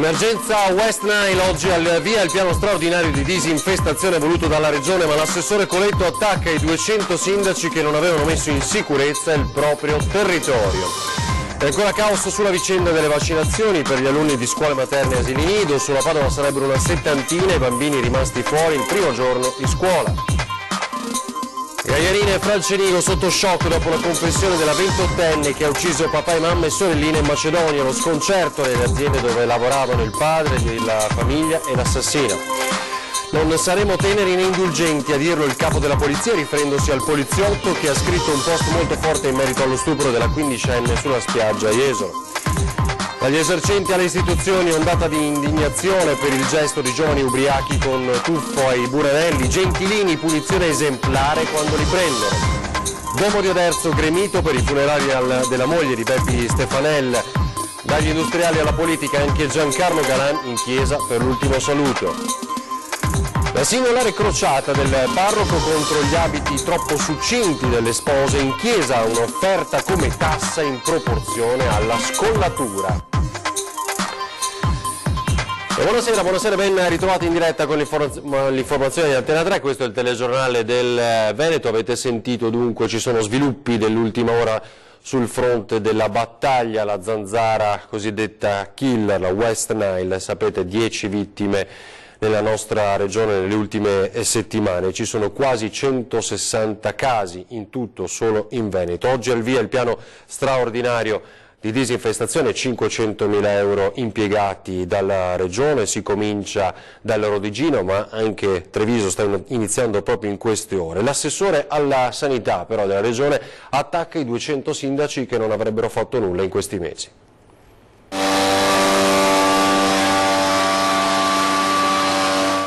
Emergenza West Nile, oggi al via il piano straordinario di disinfestazione voluto dalla Regione, ma l'assessore Coletto attacca i 200 sindaci che non avevano messo in sicurezza il proprio territorio. E ancora caos sulla vicenda delle vaccinazioni per gli alunni di scuole materne e asili nido. Sulla Padova sarebbero una settantina i bambini rimasti fuori il primo giorno di scuola. Gaiarina e Francenigo sotto shock dopo la confessione della 28enne che ha ucciso papà e mamma e sorellina in Macedonia. Lo sconcerto nelle aziende dove lavoravano il padre, la famiglia e l'assassino. Non saremo teneri né indulgenti, a dirlo il capo della polizia riferendosi al poliziotto che ha scritto un post molto forte in merito allo stupro della quindicenne sulla spiaggia a Jesolo. Dagli esercenti alle istituzioni ondata di indignazione per il gesto di giovani ubriachi con tuffo ai buranelli. Gentilini, punizione esemplare quando li prendono. Duomo di Oderzo gremito per i funerali della moglie di Beppi Stefanel. Dagli industriali alla politica anche Giancarlo Galan in chiesa per l'ultimo saluto. La singolare crociata del parroco contro gli abiti troppo succinti delle spose in chiesa, un'offerta come tassa in proporzione alla scollatura. E buonasera, ben ritrovati in diretta con l'informazione di Antena 3, questo è il telegiornale del Veneto. Avete sentito dunque, ci sono sviluppi dell'ultima ora sul fronte della battaglia, la zanzara cosiddetta killer, la West Nile, sapete 10 vittime nella nostra regione nelle ultime settimane, ci sono quasi 160 casi in tutto solo in Veneto. Oggi al via il piano straordinario di disinfestazione, 500.000 euro impiegati dalla regione, si comincia dal Rodigino ma anche Treviso sta iniziando proprio in queste ore. L'assessore alla sanità però della regione attacca i 200 sindaci che non avrebbero fatto nulla in questi mesi.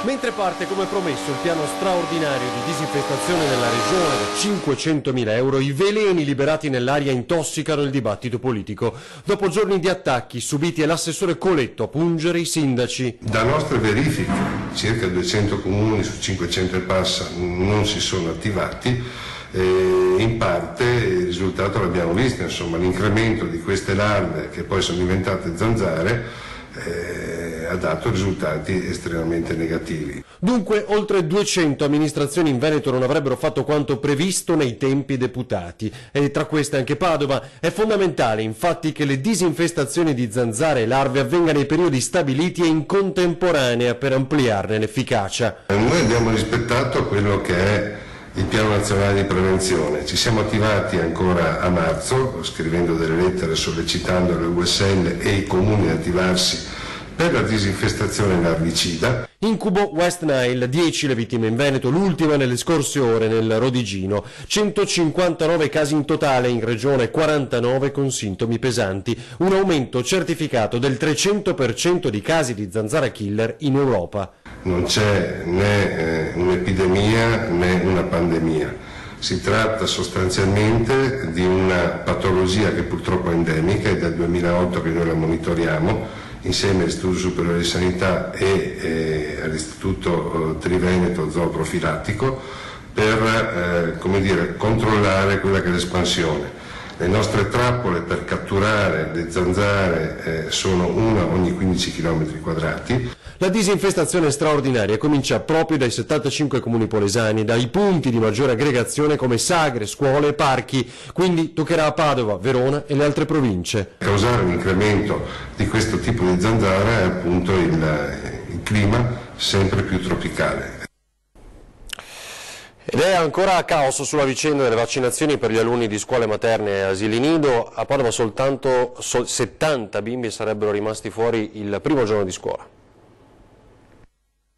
Mentre parte come promesso il piano straordinario di disinfestazione nella regione da 500.000 euro, i veleni liberati nell'aria intossicano il dibattito politico. Dopo giorni di attacchi subiti è l'assessore Coletto a pungere i sindaci. Da nostre verifiche circa 200 comuni su 500 e passa non si sono attivati. In parte il risultato l'abbiamo visto, insomma l'incremento di queste larve che poi sono diventate zanzare ha dato risultati estremamente negativi. Dunque oltre 200 amministrazioni in Veneto non avrebbero fatto quanto previsto nei tempi deputati e tra queste anche Padova. È fondamentale infatti che le disinfestazioni di zanzare e larve avvengano nei periodi stabiliti e in contemporanea per ampliarne l'efficacia. Noi abbiamo rispettato quello che è il piano nazionale di prevenzione, ci siamo attivati ancora a marzo scrivendo delle lettere sollecitando le USL e i comuni ad attivarsi per la disinfestazione larvicida. Incubo West Nile, 10 le vittime in Veneto, l'ultima nelle scorse ore nel Rodigino, 159 casi in totale in regione, 49 con sintomi pesanti, un aumento certificato del 300% di casi di zanzara killer in Europa. Non c'è né un'epidemia né una pandemia, si tratta sostanzialmente di una patologia che purtroppo è endemica, è dal 2008 che noi la monitoriamo insieme all'Istituto Superiore di Sanità e all'Istituto Triveneto Zooprofilattico per controllare quella che è l'espansione. Le nostre trappole per catturare le zanzare sono una ogni 15 km quadrati. La disinfestazione straordinaria comincia proprio dai 75 comuni polesani, dai punti di maggiore aggregazione come sagre, scuole e parchi, quindi toccherà a Padova, Verona e le altre province. Causare un incremento di questo tipo di zanzara è appunto il clima sempre più tropicale. Ed è ancora caos sulla vicenda delle vaccinazioni per gli alunni di scuole materne e asili nido. A Padova soltanto 70 bimbi sarebbero rimasti fuori il primo giorno di scuola.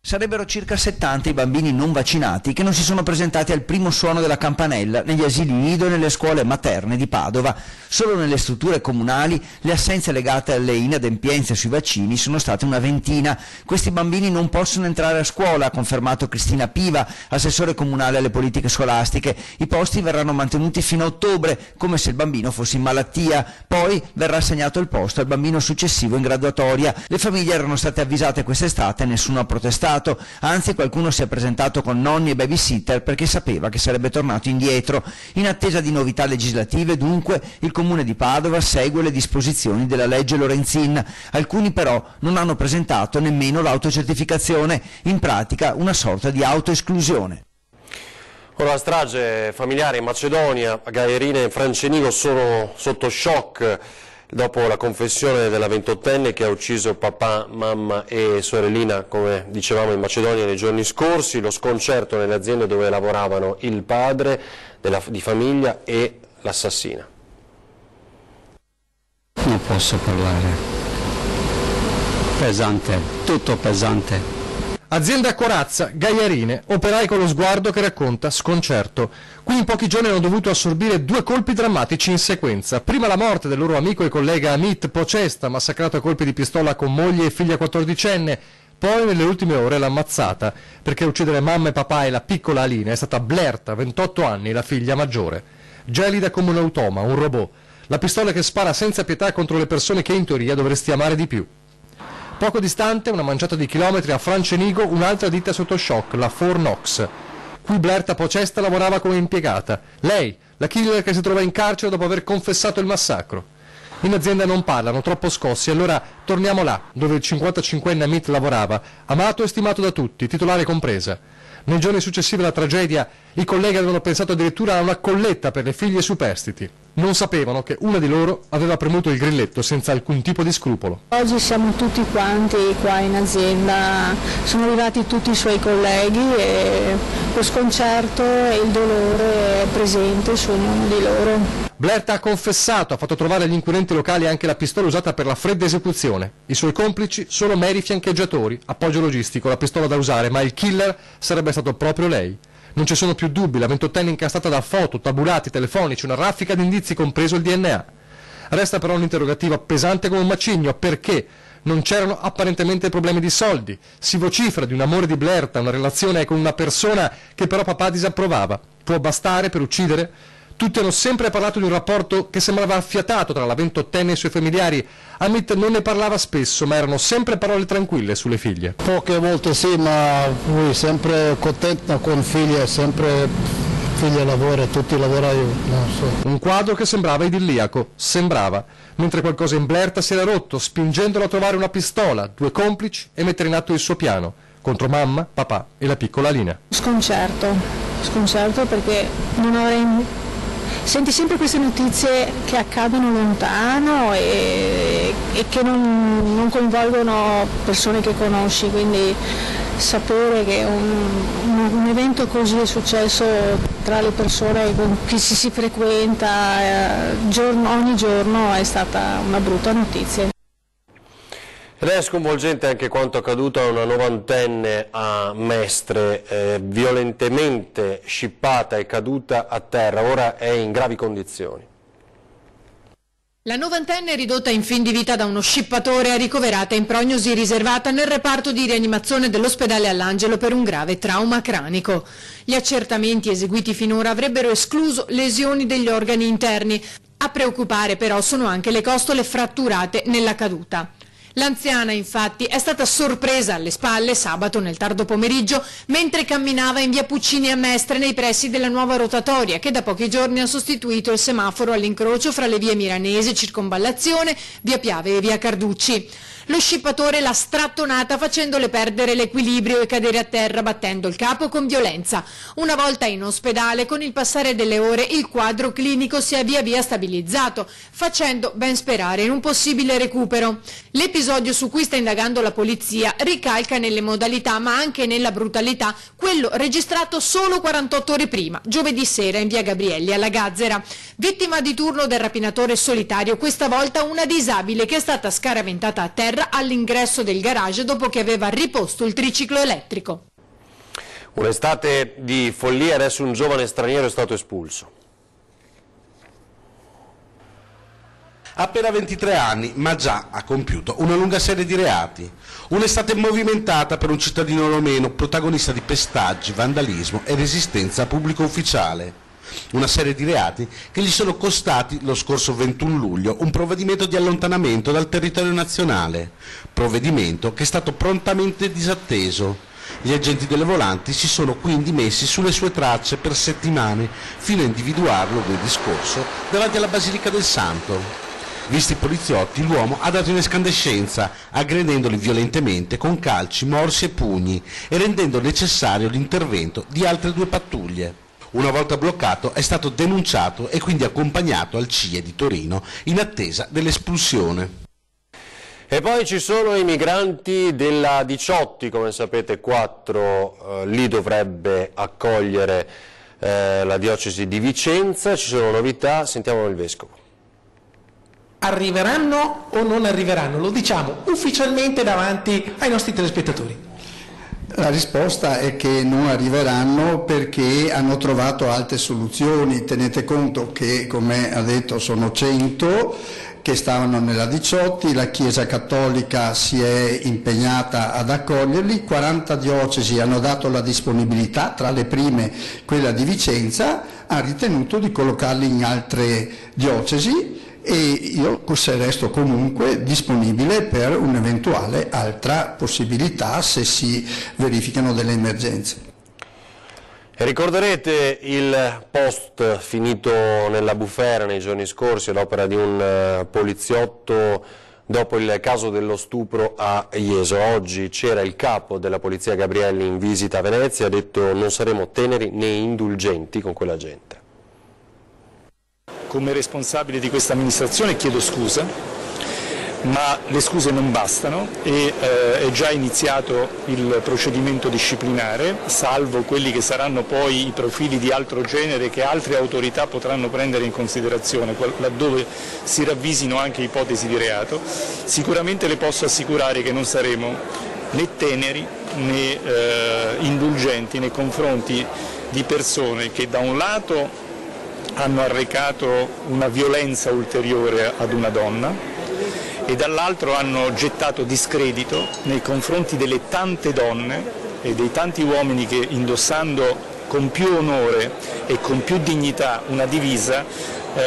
Sarebbero circa 70 i bambini non vaccinati che non si sono presentati al primo suono della campanella negli asili nido e nelle scuole materne di Padova. Solo nelle strutture comunali le assenze legate alle inadempienze sui vaccini sono state una ventina. Questi bambini non possono entrare a scuola, ha confermato Cristina Piva, assessore comunale alle politiche scolastiche. I posti verranno mantenuti fino a ottobre, come se il bambino fosse in malattia. Poi verrà assegnato il posto al bambino successivo in graduatoria. Le famiglie erano state avvisate quest'estate e nessuno ha protestato. stato, anzi qualcuno si è presentato con nonni e babysitter perché sapeva che sarebbe tornato indietro. In attesa di novità legislative, dunque, il Comune di Padova segue le disposizioni della legge Lorenzin. Alcuni però non hanno presentato nemmeno l'autocertificazione, in pratica una sorta di autoesclusione. Ora, la strage familiare in Macedonia, Gaierine e Francenigo sono sotto shock dopo la confessione della 28enne che ha ucciso papà, mamma e sorellina, come dicevamo, in Macedonia nei giorni scorsi, lo sconcerto nelle aziende dove lavoravano il padre di famiglia e l'assassina. Non posso parlare. Pesante, tutto pesante. Azienda Corazza, Gaierine, operai con lo sguardo che racconta sconcerto. Qui in pochi giorni hanno dovuto assorbire 2 colpi drammatici in sequenza. Prima la morte del loro amico e collega Amit Pocesta, massacrato a colpi di pistola con moglie e figlia 14enne. Poi nelle ultime ore l'ammazzata, perché a uccidere mamma e papà e la piccola Alina è stata Blerta, 28 anni, la figlia maggiore. Gelida come un automa, un robot. La pistola che spara senza pietà contro le persone che in teoria dovresti amare di più. Poco distante, una manciata di chilometri a Francenigo, un'altra ditta sotto shock, la Fornox. Qui Blerta Pocesta lavorava come impiegata. Lei, la killer che si trova in carcere dopo aver confessato il massacro. In azienda non parlano, troppo scossi, allora torniamo là, dove il 55enne Amit lavorava, amato e stimato da tutti, titolare compresa. Nei giorni successivi alla tragedia, i colleghi avevano pensato addirittura a una colletta per le figlie superstiti. Non sapevano che una di loro aveva premuto il grilletto senza alcun tipo di scrupolo. Oggi siamo tutti quanti qua in azienda, sono arrivati tutti i suoi colleghi e lo sconcerto e il dolore è presente su ognuno di loro. Blerta ha confessato, ha fatto trovare agli inquirenti locali anche la pistola usata per la fredda esecuzione. I suoi complici solo meri fiancheggiatori, appoggio logistico, la pistola da usare, ma il killer sarebbe stato proprio lei. Non ci sono più dubbi, la 28enne incastata da foto, tabulati, telefonici, una raffica di indizi, compreso il DNA. Resta però un interrogativo pesante come un macigno, perché non c'erano apparentemente problemi di soldi. Si vocifera di un amore di Blerta, una relazione con una persona che però papà disapprovava. Può bastare per uccidere? Tutti hanno sempre parlato di un rapporto che sembrava affiatato tra la 28enne e i suoi familiari. Amit non ne parlava spesso, ma erano sempre parole tranquille sulle figlie. Poche volte sì, ma lui sempre contenta con figlie, sempre figlie lavora, tutti lavorano, non so. Un quadro che sembrava idilliaco, sembrava, mentre qualcosa in Blerta si era rotto, spingendolo a trovare una pistola, 2 complici e mettere in atto il suo piano, contro mamma, papà e la piccola Alina. Sconcerto perché non avrei... Senti sempre queste notizie che accadono lontano e che non coinvolgono persone che conosci, quindi sapere che un evento così è successo tra le persone con cui si frequenta ogni giorno è stata una brutta notizia. Ed è sconvolgente anche quanto accaduto a una 90enne a Mestre, violentemente scippata e caduta a terra, ora è in gravi condizioni. La 90enne ridotta in fin di vita da uno scippatore è ricoverata in prognosi riservata nel reparto di rianimazione dell'ospedale All'Angelo per un grave trauma cranico. Gli accertamenti eseguiti finora avrebbero escluso lesioni degli organi interni. A preoccupare però sono anche le costole fratturate nella caduta. L'anziana infatti è stata sorpresa alle spalle sabato nel tardo pomeriggio mentre camminava in via Puccini a Mestre nei pressi della nuova rotatoria che da pochi giorni ha sostituito il semaforo all'incrocio fra le vie Milanese, Circonvallazione, via Piave e via Carducci. Lo scippatore l'ha strattonata facendole perdere l'equilibrio e cadere a terra battendo il capo con violenza. Una volta in ospedale, con il passare delle ore, il quadro clinico si è via via stabilizzato, facendo ben sperare in un possibile recupero. L'episodio su cui sta indagando la polizia ricalca nelle modalità ma anche nella brutalità quello registrato solo 48 ore prima, giovedì sera in via Gabrielli alla Gazzera. Vittima di turno del rapinatore solitario, questa volta una disabile che è stata scaraventata a terra all'ingresso del garage dopo che aveva riposto il triciclo elettrico. Un'estate di follia, adesso un giovane straniero è stato espulso. Ha appena 23 anni, ma già ha compiuto una lunga serie di reati. Un'estate movimentata per un cittadino romeno, protagonista di pestaggi, vandalismo e resistenza a pubblico ufficiale. Una serie di reati che gli sono costati lo scorso 21 luglio un provvedimento di allontanamento dal territorio nazionale, provvedimento che è stato prontamente disatteso. Gli agenti delle volanti si sono quindi messi sulle sue tracce per settimane, fino a individuarlo lunedì scorso davanti alla Basilica del Santo. Visti i poliziotti, l'uomo ha dato in escandescenza, aggredendoli violentemente con calci, morsi e pugni e rendendo necessario l'intervento di altre 2 pattuglie. Una volta bloccato è stato denunciato e quindi accompagnato al CIE di Torino in attesa dell'espulsione. E poi ci sono i migranti della Diciotti, come sapete 4 li dovrebbe accogliere la diocesi di Vicenza. Ci sono novità, sentiamo il Vescovo. Arriveranno o non arriveranno? Lo diciamo ufficialmente davanti ai nostri telespettatori. La risposta è che non arriveranno perché hanno trovato altre soluzioni. Tenete conto che, come ha detto, sono 100 che stavano nella Diciotti, la Chiesa Cattolica si è impegnata ad accoglierli, 40 diocesi hanno dato la disponibilità, tra le prime quella di Vicenza, ha ritenuto di collocarli in altre diocesi e io resto comunque disponibile per un'eventuale altra possibilità se si verificano delle emergenze. E ricorderete il post finito nella bufera nei giorni scorsi all'opera di un poliziotto dopo il caso dello stupro a Jesolo. Oggi c'era il capo della polizia Gabrielli in visita a Venezia, ha detto non saremo teneri né indulgenti con quella gente. Come responsabile di questa amministrazione chiedo scusa, ma le scuse non bastano e è già iniziato il procedimento disciplinare, salvo quelli che saranno poi i profili di altro genere che altre autorità potranno prendere in considerazione, laddove si ravvisino anche ipotesi di reato. Sicuramente le posso assicurare che non saremo né teneri né indulgenti nei confronti di persone che da un lato hanno arrecato una violenza ulteriore ad una donna e dall'altro hanno gettato discredito nei confronti delle tante donne e dei tanti uomini che, indossando con più onore e con più dignità una divisa,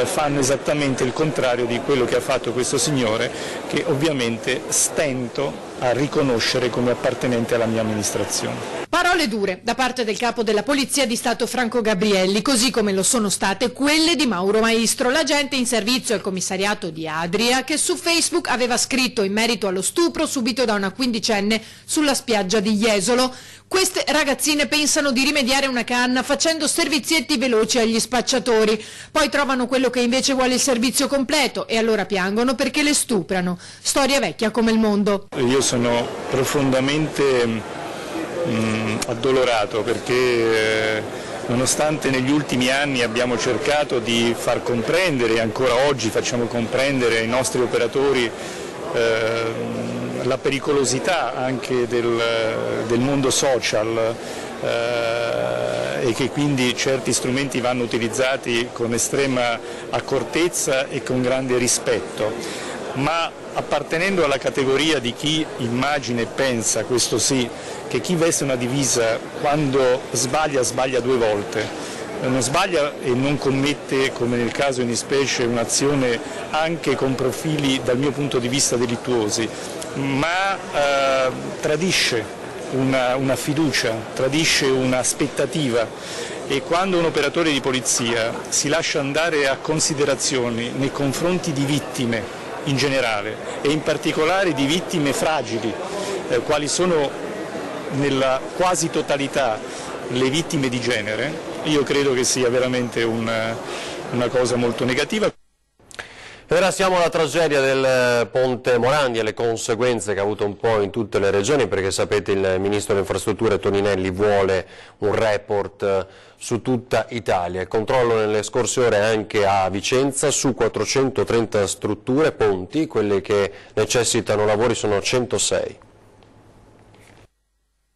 fanno esattamente il contrario di quello che ha fatto questo signore, che ovviamente stento a riconoscere come appartenente alla mia amministrazione. Parole dure da parte del capo della Polizia di Stato Franco Gabrielli, così come lo sono state quelle di Mauro Maistro, l'agente in servizio al commissariato di Adria, che su Facebook aveva scritto in merito allo stupro subito da una quindicenne sulla spiaggia di Jesolo. Queste ragazzine pensano di rimediare una canna facendo servizietti veloci agli spacciatori, poi trovano quello che invece vuole il servizio completo e allora piangono perché le stuprano. Storia vecchia come il mondo. Io sono profondamente addolorato perché nonostante negli ultimi anni abbiamo cercato di far comprendere, e ancora oggi facciamo comprendere ai nostri operatori la pericolosità anche del mondo social e che quindi certi strumenti vanno utilizzati con estrema accortezza e con grande rispetto, ma appartenendo alla categoria di chi immagina e pensa, questo sì, che chi veste una divisa quando sbaglia, sbaglia 2 volte, non sbaglia e non commette, come nel caso in specie, un'azione anche con profili dal mio punto di vista delittuosi, ma tradisce una fiducia, tradisce un'aspettativa, e quando un operatore di polizia si lascia andare a considerazioni nei confronti di vittime in generale e in particolare di vittime fragili, quali sono nella quasi totalità le vittime di genere, io credo che sia veramente una cosa molto negativa. Ora siamo alla tragedia del Ponte Morandi e le conseguenze che ha avuto un po' in tutte le regioni, perché sapete il Ministro delle Infrastrutture Toninelli vuole un report su tutta Italia. Il controllo nelle scorse ore anche a Vicenza su 430 strutture, ponti, quelle che necessitano lavori sono 106.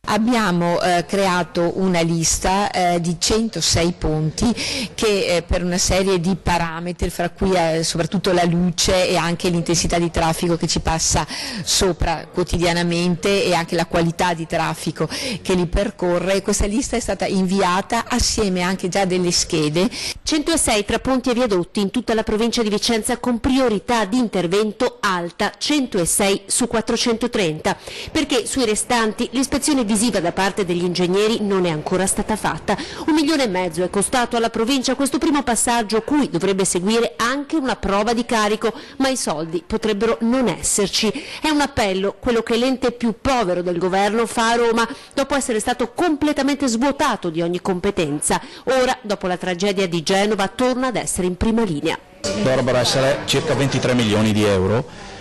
Abbiamo creato una lista di 106 ponti che per una serie di parametri, fra cui soprattutto la luce e anche l'intensità di traffico che ci passa sopra quotidianamente e anche la qualità di traffico che li percorre, questa lista è stata inviata assieme anche già delle schede 106 tra ponti e viadotti in tutta la provincia di Vicenza con priorità di intervento alta, 106 su 430, perché sui restanti l'ispezione visiva da parte degli ingegneri non è ancora stata fatta. 1,5 milioni è costato alla provincia questo primo passaggio, cui dovrebbe seguire anche una prova di carico, ma i soldi potrebbero non esserci. È un appello, quello che l'ente più povero del governo fa a Roma, dopo essere stato completamente svuotato di ogni competenza. Ora, dopo la tragedia di Genova, torna ad essere in prima linea. Dovrebbero essere circa 23 milioni di euro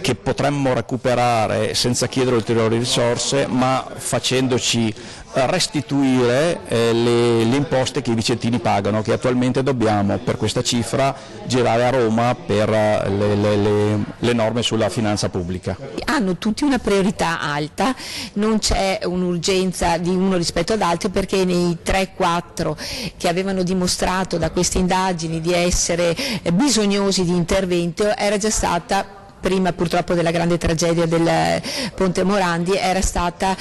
che potremmo recuperare senza chiedere ulteriori risorse, ma facendoci restituire le imposte che i vicentini pagano, che attualmente dobbiamo per questa cifra girare a Roma per le norme sulla finanza pubblica. Hanno tutti una priorità alta, non c'è un'urgenza di uno rispetto ad altri, perché nei 3-4 che avevano dimostrato da queste indagini di essere bisognosi di intervento era già stata, prima purtroppo della grande tragedia del Ponte Morandi, era stata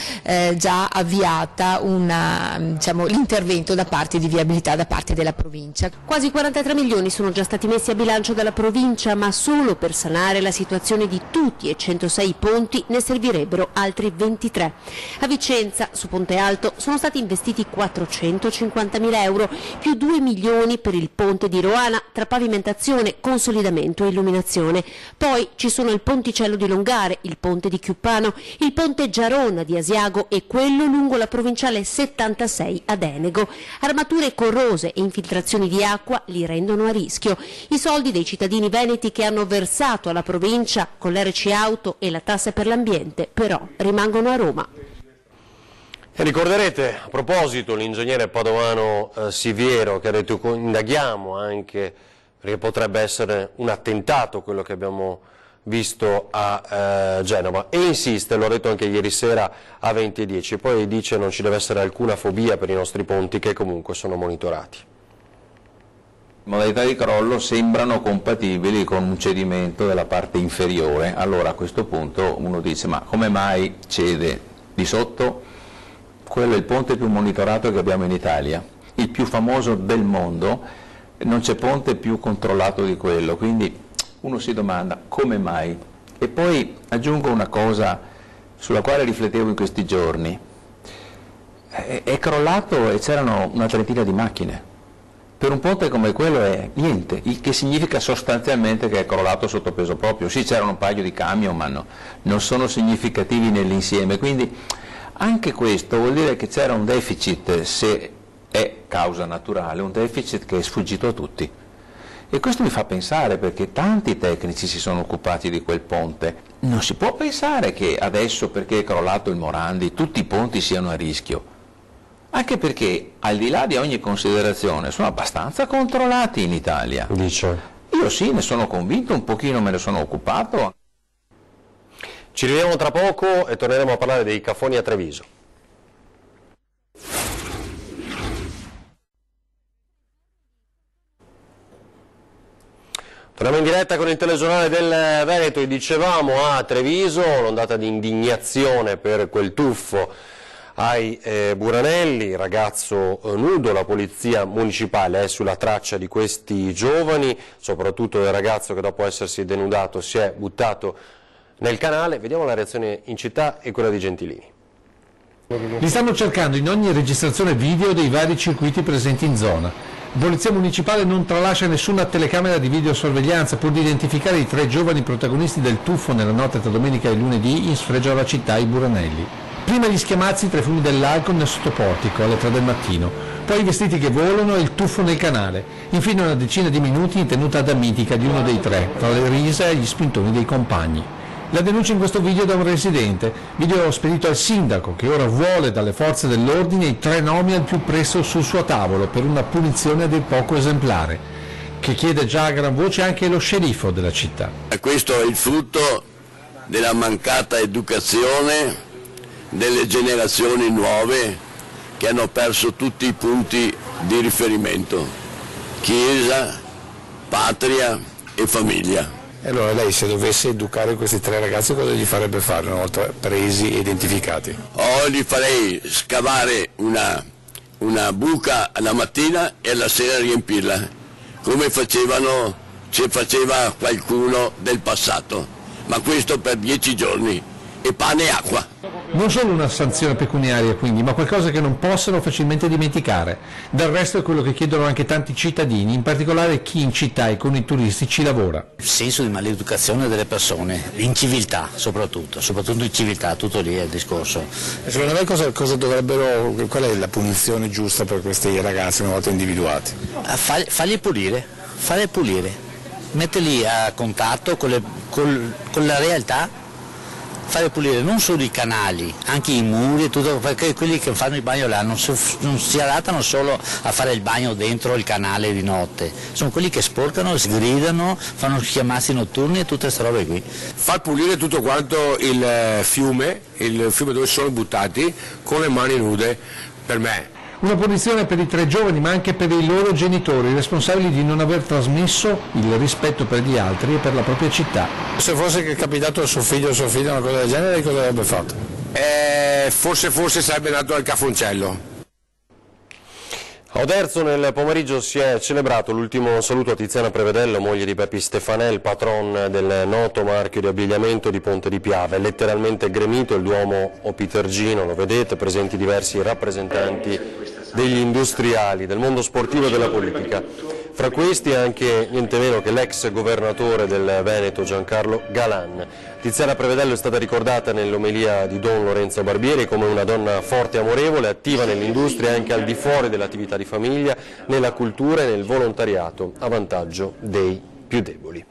già avviata l'intervento da parte di viabilità da parte della provincia. Quasi 43 milioni sono già stati messi a bilancio dalla provincia, ma solo per sanare la situazione di tutti e 106 ponti ne servirebbero altri 23. A Vicenza, su Ponte Alto, sono stati investiti 450.000 euro, più 2 milioni per il ponte di Roana, tra pavimentazione, consolidamento e illuminazione. Poi ci sono il ponticello di Longare, il ponte di Chiuppano, il ponte Giarona di Asiago e quello lungo la provinciale 76 ad Enego. Armature corrose e infiltrazioni di acqua li rendono a rischio. I soldi dei cittadini veneti che hanno versato alla provincia con l'RC auto e la tassa per l'ambiente però rimangono a Roma. E ricorderete, a proposito, l'ingegnere padovano Siviero, che ha detto indaghiamo anche perché potrebbe essere un attentato quello che abbiamo visto a Genova, e insiste, l'ho detto anche ieri sera a 20:10, poi dice non ci deve essere alcuna fobia per i nostri ponti che comunque sono monitorati. Modalità di crollo sembrano compatibili con un cedimento della parte inferiore. Allora a questo punto uno dice ma come mai cede di sotto? Quello è il ponte più monitorato che abbiamo in Italia, il più famoso del mondo, non c'è ponte più controllato di quello, quindi uno si domanda come mai. E poi aggiungo una cosa sulla quale riflettevo in questi giorni. È crollato e c'erano una trentina di macchine. Per un ponte come quello è niente, il che significa sostanzialmente che è crollato sotto peso proprio. Sì, c'erano un paio di camion, ma non sono significativi nell'insieme. Quindi anche questo vuol dire che c'era un deficit, se è causa naturale, un deficit che è sfuggito a tutti. E questo mi fa pensare, perché tanti tecnici si sono occupati di quel ponte. Non si può pensare che adesso, perché è crollato il Morandi, tutti i ponti siano a rischio. Anche perché, al di là di ogni considerazione, sono abbastanza controllati in Italia. Dice. Io sì, ne sono convinto, un pochino me ne sono occupato. Ci rivediamo tra poco e torneremo a parlare dei cafoni a Treviso. Torniamo in diretta con il telegiornale del Veneto e dicevamo a Treviso l'ondata di indignazione per quel tuffo ai Buranelli, ragazzo nudo. La polizia municipale è sulla traccia di questi giovani, soprattutto del ragazzo che dopo essersi denudato si è buttato nel canale. Vediamo la reazione in città e quella di Gentilini. Li stanno cercando in ogni registrazione video dei vari circuiti presenti in zona. La Polizia Municipale non tralascia nessuna telecamera di videosorveglianza pur di identificare i 3 giovani protagonisti del tuffo nella notte tra domenica e lunedì in sfregio alla città, i Buranelli. Prima gli schiamazzi tra i fumi dell'alcol nel sottoportico alle 3 del mattino, poi i vestiti che volano e il tuffo nel canale, infine una decina di minuti in tenuta adamitica di uno dei 3, tra le risa e gli spintoni dei compagni. La denuncia in questo video da un residente, video spedito al sindaco che ora vuole dalle forze dell'ordine i 3 nomi al più presto sul suo tavolo per una punizione a dir poco esemplare, che chiede già a gran voce anche lo sceriffo della città. Questo è il frutto della mancata educazione delle generazioni nuove che hanno perso tutti i punti di riferimento: chiesa, patria e famiglia. E allora lei, se dovesse educare questi 3 ragazzi, cosa gli farebbe fare una volta presi e identificati? O gli farei scavare una una buca la mattina e alla sera riempirla, come faceva qualcuno del passato, ma questo per 10 giorni, e pane e acqua. Non solo una sanzione pecuniaria quindi, ma qualcosa che non possono facilmente dimenticare. Del resto è quello che chiedono anche tanti cittadini, in particolare chi in città e con i turisti ci lavora. Il senso di maleducazione delle persone, l'inciviltà soprattutto in civiltà, tutto lì è il discorso. Secondo lei cosa dovrebbero, qual è la punizione giusta per questi ragazzi una volta individuati? Farli pulire, metterli a contatto con la realtà, fare pulire non solo i canali, anche i muri e tutto, perché quelli che fanno il bagno là non si adattano solo a fare il bagno dentro il canale di notte, sono quelli che sporcano, sgridano, fanno chiamazzi notturni e tutte queste robe qui. Far pulire tutto quanto il fiume dove sono buttati con le mani nude, per me. Una punizione per i 3 giovani, ma anche per i loro genitori, responsabili di non aver trasmesso il rispetto per gli altri e per la propria città. Se fosse capitato a suo figlio o sua figlia una cosa del genere, cosa avrebbe fatto? Forse sarebbe nato al cafoncello. A Oderzo nel pomeriggio si è celebrato l'ultimo saluto a Tiziana Prevedello, moglie di Peppi Stefanel, patron del noto marchio di abbigliamento di Ponte di Piave. Letteralmente gremito il Duomo Opitergino, lo vedete, presenti diversi rappresentanti degli industriali, del mondo sportivo e della politica. Fra questi anche niente meno che l'ex governatore del Veneto Giancarlo Galan. Tiziana Prevedello è stata ricordata nell'omelia di Don Lorenzo Barbieri come una donna forte e amorevole, attiva nell'industria e anche al di fuori dell'attività di famiglia, nella cultura e nel volontariato, a vantaggio dei più deboli.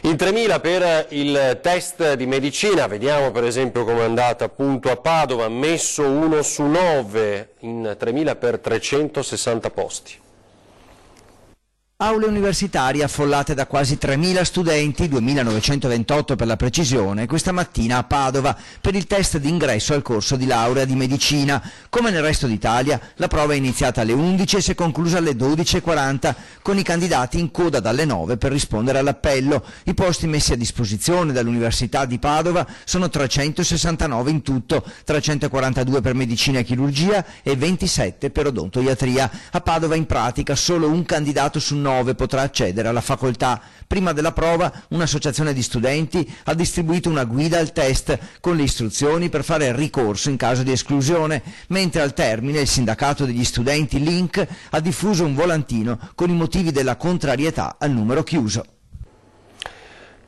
In 3.000 per il test di medicina, vediamo per esempio come è andata appunto a Padova, messo 1 su 9 in 3.000 per 360 posti. Aule universitarie affollate da quasi 3.000 studenti, 2.928 per la precisione, questa mattina a Padova per il test d'ingresso al corso di laurea di medicina. Come nel resto d'Italia, la prova è iniziata alle 11 e si è conclusa alle 12:40, con i candidati in coda dalle 9 per rispondere all'appello. I posti messi a disposizione dall'Università di Padova sono 369 in tutto, 342 per medicina e chirurgia e 27 per odontoiatria. A Padova in pratica solo un candidato su 9 potrà accedere alla facoltà. Prima della prova un'associazione di studenti ha distribuito una guida al test con le istruzioni per fare ricorso in caso di esclusione, mentre al termine il sindacato degli studenti Link ha diffuso un volantino con i motivi della contrarietà al numero chiuso.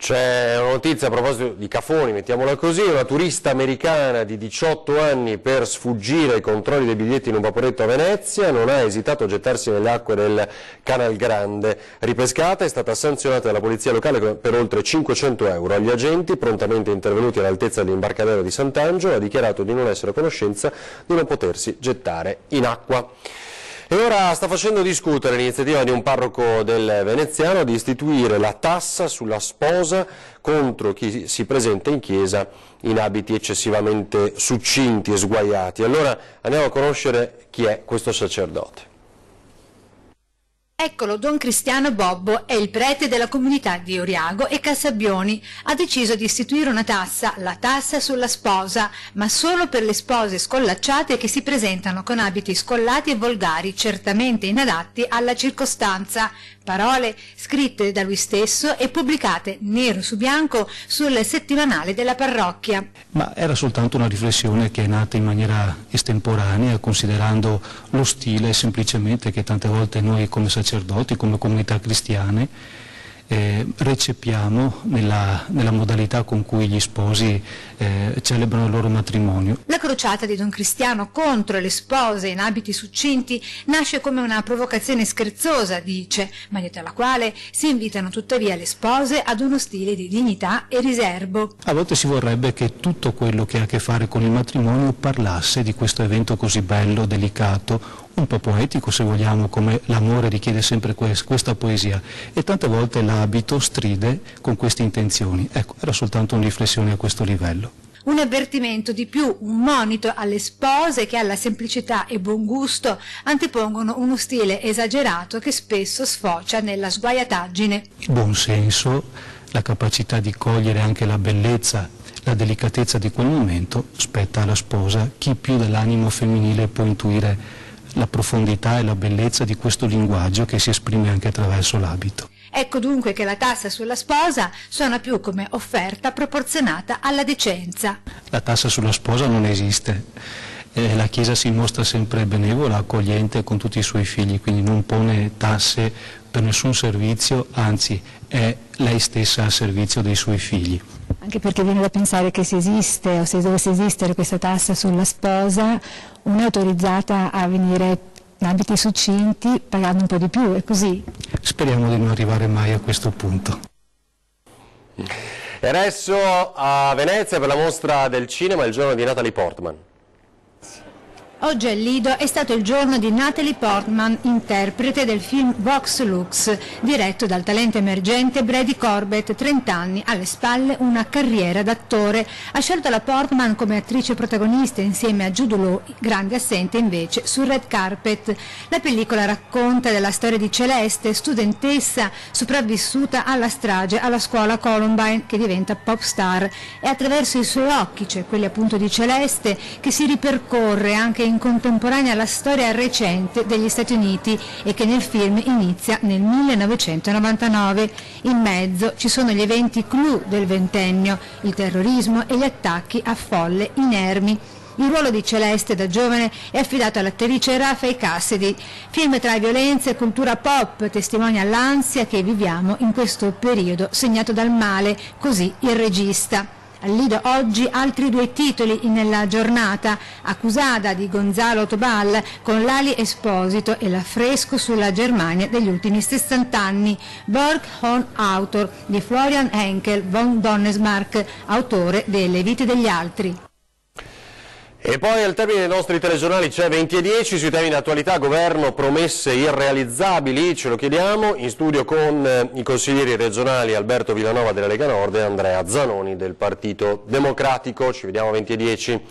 C'è una notizia a proposito di Cafoni, mettiamola così, una turista americana di 18 anni per sfuggire ai controlli dei biglietti in un vaporetto a Venezia non ha esitato a gettarsi nelle acque del Canal Grande. Ripescata, è stata sanzionata dalla polizia locale per oltre 500 euro. Agli agenti, prontamente intervenuti all'altezza dell'imbarcadero di Sant'Angelo, ha dichiarato di non essere a conoscenza di non potersi gettare in acqua. E ora sta facendo discutere l'iniziativa di un parroco del veneziano di istituire la tassa sulla sposa contro chi si presenta in chiesa in abiti eccessivamente succinti e sguaiati. Allora andiamo a conoscere chi è questo sacerdote. Eccolo, Don Cristiano Bobbo è il prete della comunità di Oriago e Cassabbioni. Ha deciso di istituire una tassa, la tassa sulla sposa, ma solo per le spose scollacciate che si presentano con abiti scollati e volgari, certamente inadatti alla circostanza. Parole scritte da lui stesso e pubblicate nero su bianco sul settimanale della parrocchia. Ma era soltanto una riflessione che è nata in maniera estemporanea, considerando lo stile semplicemente che tante volte noi come sacerdoti, come comunità cristiane, recepiamo nella modalità con cui gli sposi celebrano il loro matrimonio. La crociata di Don Cristiano contro le spose in abiti succinti nasce come una provocazione scherzosa, dice, ma dietro alla quale si invitano tuttavia le spose ad uno stile di dignità e riserbo. A volte si vorrebbe che tutto quello che ha a che fare con il matrimonio parlasse di questo evento così bello, delicato, un po' poetico se vogliamo, come l'amore richiede sempre questa poesia, e tante volte l'abito stride con queste intenzioni. Ecco, era soltanto una riflessione a questo livello. Un avvertimento di più, un monito alle spose che alla semplicità e buon gusto antepongono uno stile esagerato che spesso sfocia nella sguaiataggine. Il buon senso, la capacità di cogliere anche la bellezza, la delicatezza di quel momento spetta alla sposa. Chi più dell'animo femminile può intuire la profondità e la bellezza di questo linguaggio che si esprime anche attraverso l'abito. Ecco dunque che la tassa sulla sposa suona più come offerta proporzionata alla decenza. La tassa sulla sposa non esiste. La Chiesa si mostra sempre benevola, accogliente con tutti i suoi figli, quindi non pone tasse per nessun servizio, anzi è lei stessa a servizio dei suoi figli. Anche perché viene da pensare che se esiste o se dovesse esistere questa tassa sulla sposa, una è autorizzata a venire in abiti succinti pagando un po' di più, è così? Speriamo di non arrivare mai a questo punto. E adesso a Venezia per la mostra del cinema il giorno di Natalie Portman. Oggi al Lido è stato il giorno di Natalie Portman, interprete del film Vox Lux, diretto dal talento emergente Brady Corbett, 30 anni, alle spalle una carriera d'attore. Ha scelto la Portman come attrice protagonista insieme a Jude Law, grande assente invece sul red carpet. La pellicola racconta della storia di Celeste, studentessa sopravvissuta alla strage alla scuola Columbine, che diventa pop star. È attraverso i suoi occhi, cioè quelli appunto di Celeste, che si ripercorre anche in contemporanea la storia recente degli Stati Uniti e che nel film inizia nel 1999. In mezzo ci sono gli eventi clou del ventennio, il terrorismo e gli attacchi a folle inermi. Il ruolo di Celeste da giovane è affidato all'attrice Rafael Cassidy. Film tra violenza e cultura pop testimonia l'ansia che viviamo in questo periodo segnato dal male, così il regista. Al Lido oggi altri 2 titoli nella giornata, Accusada di Gonzalo Tobal con Lali Esposito e L'affresco sulla Germania degli ultimi 60 anni, Burg und Autor di Florian Henkel von Donnersmarck, autore delle Vite degli altri. E poi al termine dei nostri telegiornali c'è 20:10 sui temi di attualità, governo, promesse irrealizzabili, ce lo chiediamo, in studio con i consiglieri regionali Alberto Villanova della Lega Nord e Andrea Zanoni del Partito Democratico. Ci vediamo 20:10.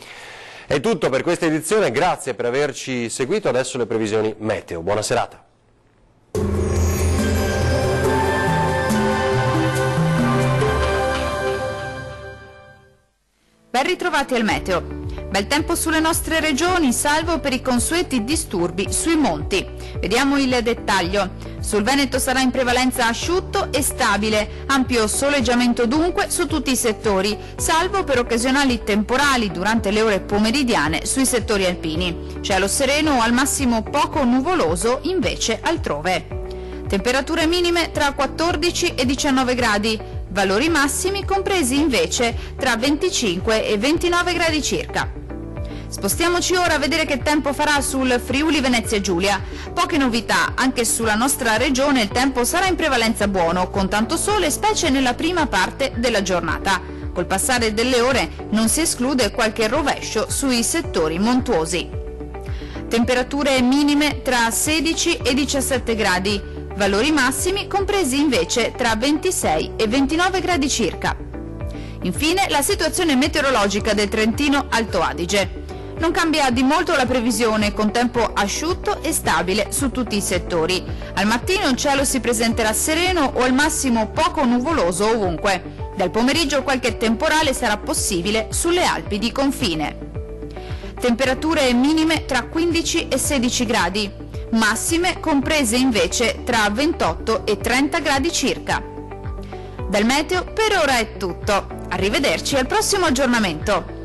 È tutto per questa edizione, grazie per averci seguito, adesso le previsioni meteo. Buona serata. Ben ritrovati al meteo. Bel tempo sulle nostre regioni, salvo per i consueti disturbi sui monti. Vediamo il dettaglio. Sul Veneto sarà in prevalenza asciutto e stabile, ampio soleggiamento dunque su tutti i settori, salvo per occasionali temporali durante le ore pomeridiane sui settori alpini. Cielo sereno o al massimo poco nuvoloso invece altrove. Temperature minime tra 14 e 19 gradi, valori massimi compresi invece tra 25 e 29 gradi circa. Spostiamoci ora a vedere che tempo farà sul Friuli Venezia Giulia. Poche novità, anche sulla nostra regione il tempo sarà in prevalenza buono, con tanto sole specie nella prima parte della giornata. Col passare delle ore non si esclude qualche rovescio sui settori montuosi. Temperature minime tra 16 e 17 gradi, valori massimi compresi invece tra 26 e 29 gradi circa. Infine la situazione meteorologica del Trentino Alto Adige. Non cambia di molto la previsione, con tempo asciutto e stabile su tutti i settori. Al mattino il cielo si presenterà sereno o al massimo poco nuvoloso ovunque. Dal pomeriggio qualche temporale sarà possibile sulle Alpi di confine. Temperature minime tra 15 e 16 gradi, massime comprese invece tra 28 e 30 gradi circa. Dal meteo per ora è tutto. Arrivederci al prossimo aggiornamento.